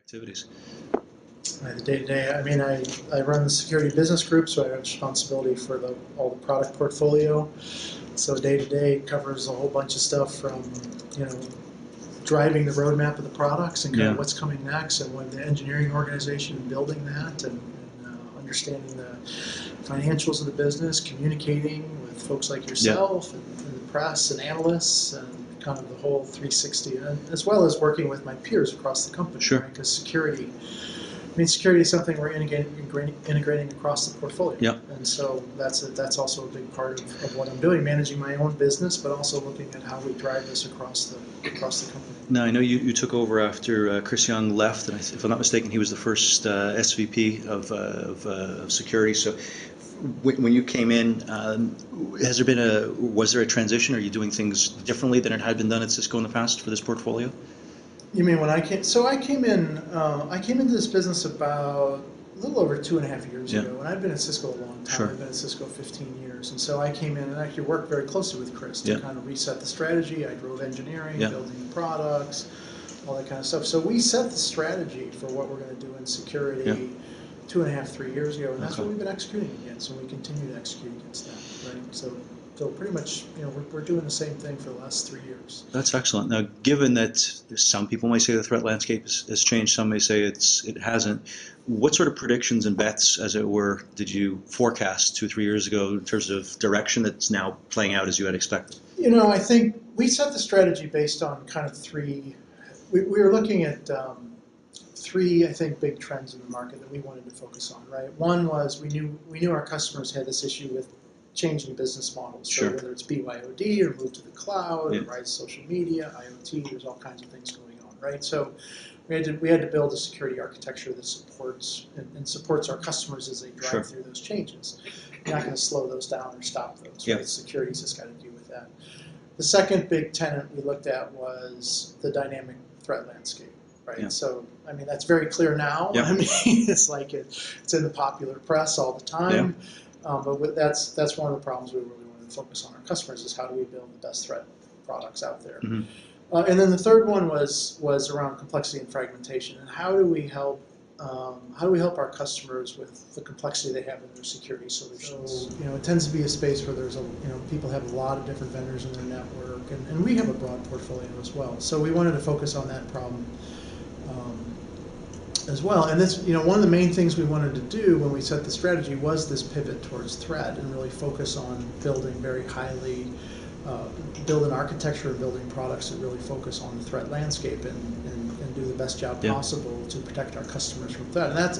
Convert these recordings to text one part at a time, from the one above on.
activities? The day-to-day, I mean, I run the security business group, so I have responsibility for all the product portfolio. So day-to-day covers a whole bunch of stuff from, driving the roadmap of the products and kind of what's coming next, and with the engineering organization building that, and understanding the financials of the business, communicating with folks like yourself and the press and analysts, and kind of the whole 360, and as well as working with my peers across the company. Sure. Right? Because security is something we're integrating across the portfolio. Yep. And so that's also a big part of what I'm doing, managing my own business, but also looking at how we drive this across the company. Now, I know you took over after Chris Young left, and if I'm not mistaken, he was the first SVP of security. So when you came in, was there a transition? Are you doing things differently than it had been done at Cisco in the past for this portfolio? You mean when I came? So I came into this business about a little over 2.5 years ago, and I've been at Cisco a long time. Sure. I've been at Cisco 15 years, and so I came in and actually worked very closely with Chris to kind of reset the strategy. I drove engineering, building products, all that kind of stuff. So we set the strategy for what we're going to do in security 2.5, 3 years ago, and that's what we've been executing against, and we continue to execute against that. Right. So pretty much, we're doing the same thing for the last 3 years. That's excellent. Now, given that some people may say the threat landscape has changed, some may say it hasn't, what sort of predictions and bets, as it were, did you forecast 2 or 3 years ago in terms of direction that's now playing out as you had expected? I think we set the strategy based on kind of three. We were looking at three, I think, big trends in the market that we wanted to focus on. Right. One was we knew our customers had this issue with changing business models. So whether it's BYOD or move to the cloud, or rise of social media, IoT, there's all kinds of things going on, right? So we had to build a security architecture that supports our customers as they drive through those changes. You're not going to slow those down or stop those. Right? Security's just got to do with that. The second big tenet we looked at was the dynamic threat landscape. Right. Yeah. So, I mean, that's very clear now. I mean, it's like it's in the popular press all the time. But that's one of the problems we really wanted to focus on our customers, is how do we build the best threat products out there. And then the third one was around complexity and fragmentation, and how do we help our customers with the complexity they have in their security solutions. So, it tends to be a space where there's people have a lot of different vendors in their network, and we have a broad portfolio as well. So we wanted to focus on that problem as well. And this, one of the main things we wanted to do when we set the strategy was this pivot towards threat, and really focus on building very highly, build an architecture of building products that really focus on the threat landscape and do the best job possible to protect our customers from threat. And that's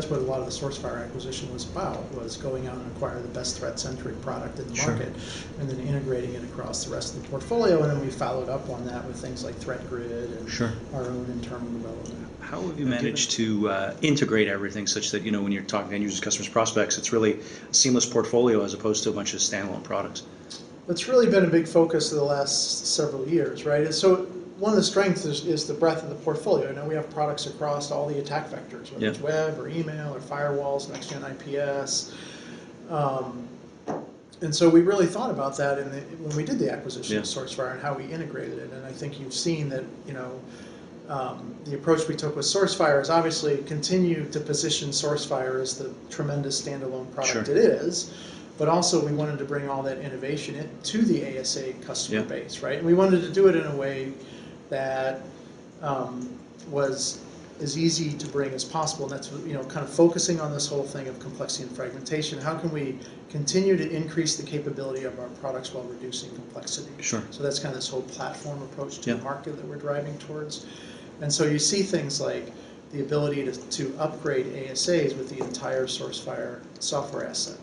what a lot of the Sourcefire acquisition was about, was going out and acquire the best threat-centric product in the market, and then integrating it across the rest of the portfolio. And then we followed up on that with things like Threat Grid and our own internal development. How have you managed to integrate everything such that, when you're talking to end users, customers, prospects, it's really a seamless portfolio as opposed to a bunch of standalone products? It's really been a big focus of the last several years, right? And so one of the strengths is the breadth of the portfolio. We have products across all the attack vectors, whether it's web or email or firewalls, next-gen IPS. And so we really thought about that when we did the acquisition of Sourcefire and how we integrated it. And I think you've seen that, the approach we took with Sourcefire is obviously continue to position Sourcefire as the tremendous standalone product it is, but also we wanted to bring all that innovation to the ASA customer base, right? And we wanted to do it in a way that was as easy to bring as possible. And that's, kind of focusing on this whole thing of complexity and fragmentation. How can we continue to increase the capability of our products while reducing complexity? So that's kind of this whole platform approach to the market that we're driving towards. And so you see things like the ability to upgrade ASAs with the entire Sourcefire software asset,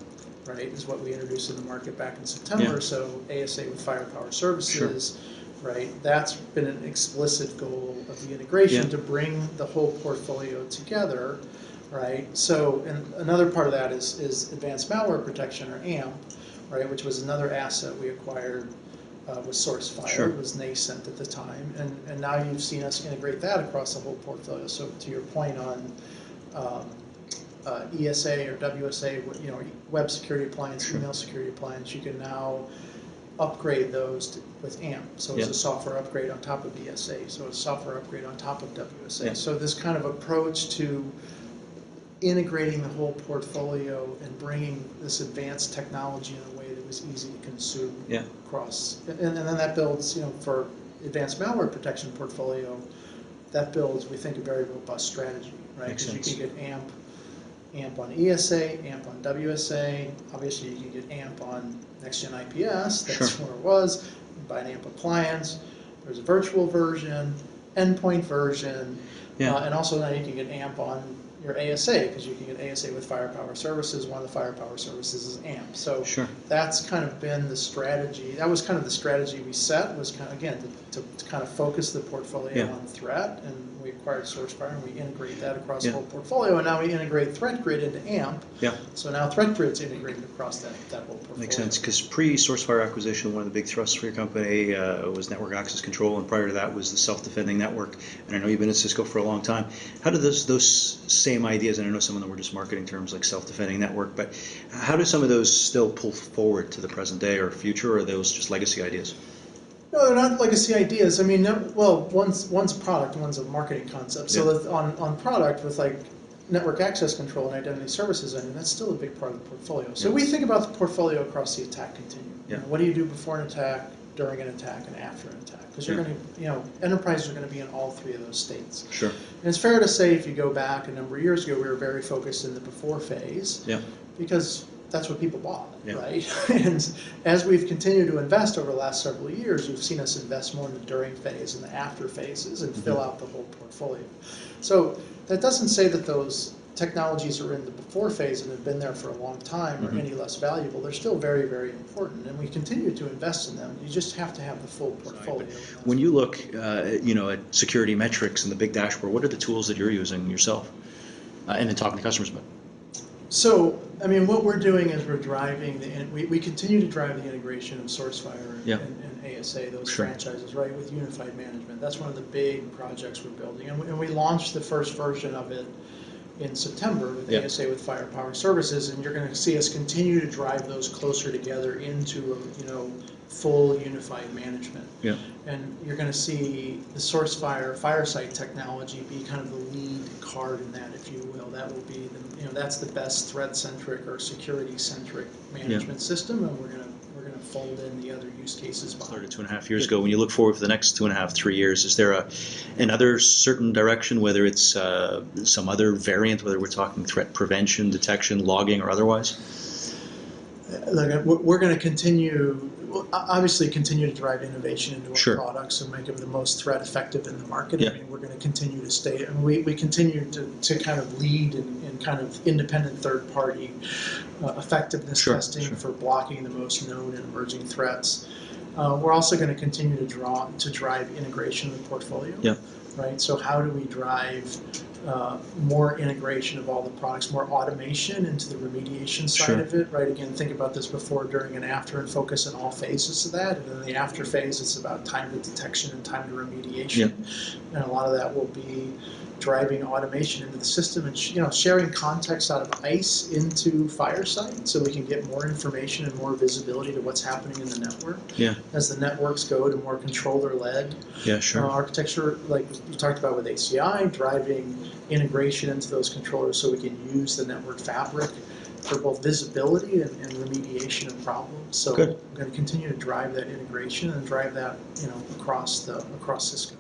right, is what we introduced in the market back in September. So ASA with Firepower Services, right, that's been an explicit goal of the integration to bring the whole portfolio together, right? So, and another part of that is advanced malware protection, or AMP, right, which was another asset we acquired with Sourcefire. It was nascent at the time, and now you've seen us integrate that across the whole portfolio. So to your point on ESA or WSA, web security appliance, email security appliance, you can now upgrade those with AMP. So it's Yeah. a software upgrade on top of ESA. So it's a software upgrade on top of WSA. Yeah. So this kind of approach to integrating the whole portfolio and bringing this advanced technology in a way that was easy to consume Yeah. across. And then that builds, for advanced malware protection portfolio, that builds, we think, a very robust strategy, right? Makes Because you sense. can get AMP on ESA, AMP on WSA. Obviously, you can get AMP on next-gen IPS. That's Sure. where it was. You buy an AMP appliance. There's a virtual version, endpoint version, Yeah. and also now you can get AMP on your ASA, because you can get ASA with Firepower Services. One of the Firepower Services is AMP. So Sure. that's kind of been the strategy. That was kind of the strategy we set, was kind of, again, to kind of focus the portfolio Yeah. on threat. And we acquired Sourcefire, and we integrate that across Yeah. the whole portfolio. And now we integrate ThreatGrid into AMP. Yeah. So now ThreatGrid's integrated across that whole portfolio. Makes sense, because pre-Sourcefire acquisition, one of the big thrusts for your company was network access control, and prior to that was the self-defending network. And I know you've been at Cisco for a long time. How do those same ideas, and I know some of them were just marketing terms like self-defending network, but how do some of those still pull forward to the present day or future, or are those just legacy ideas? No, they're not legacy ideas. I mean, well, one's a product, one's a marketing concept. So Yeah. that on product with like network access control and identity services, I mean, that's still a big part of the portfolio. So Yeah. we think about the portfolio across the attack continuum. Yeah. What do you do before an attack, during an attack, and after an attack? Because you're Yeah. going to, enterprises are going to be in all three of those states. Sure. And it's fair to say, if you go back a number of years ago, we were very focused in the before phase. Yeah. Because that's what people bought, Yeah. right? And as we've continued to invest over the last several years, you've seen us invest more in the during phase and the after phases and fill out the whole portfolio. So that doesn't say that those technologies are in the before phase and have been there for a long time or any less valuable. They're still very, very important, and we continue to invest in them. You just have to have the full portfolio. When you look, at security metrics and the big dashboard, what are the tools that you're using yourself, and then talking to customers about? So, I mean, what we're doing is we're driving we continue to drive the integration of Sourcefire Yeah. and ASA, those Sure. franchises, right, with unified management. That's one of the big projects we're building. And we launched the first version of it in September with Yeah. ASA with Firepower Services, and you're going to see us continue to drive those closer together into full unified management. Yeah. And you're going to see the Sourcefire Firesite technology be kind of the lead card in that, if you will. That will be that's the best threat-centric or security-centric management system, and we're going to fold in the other use cases behind. Started 2.5 years ago. When you look forward for the next 2.5, 3 years, is there another certain direction, whether it's some other variant, whether we're talking threat prevention, detection, logging, or otherwise? Look, we're going to obviously continue to drive innovation into our Sure. products and make them the most threat effective in the market. Yeah. I mean, we're going to continue to stay, and we continue to kind of lead in kind of independent third-party effectiveness Sure, testing sure. for blocking the most known and emerging threats. We're also going to continue to drive integration in the portfolio. Yeah. Right. So how do we drive more integration of all the products, more automation into the remediation side Sure. of it, right? Again, think about this before, during, and after, and focus on all phases of that. And then the after phase, it's about time to detection and time to remediation. And a lot of that will be driving automation into the system and sharing context out of ICE into Firesite, so we can get more information and more visibility to what's happening in the network. Yeah. As the networks go to more controller-led Yeah, sure. architecture, like we talked about with ACI, driving integration into those controllers so we can use the network fabric for both visibility and remediation of problems. So Good. we're going to continue to drive that integration and drive that across Cisco.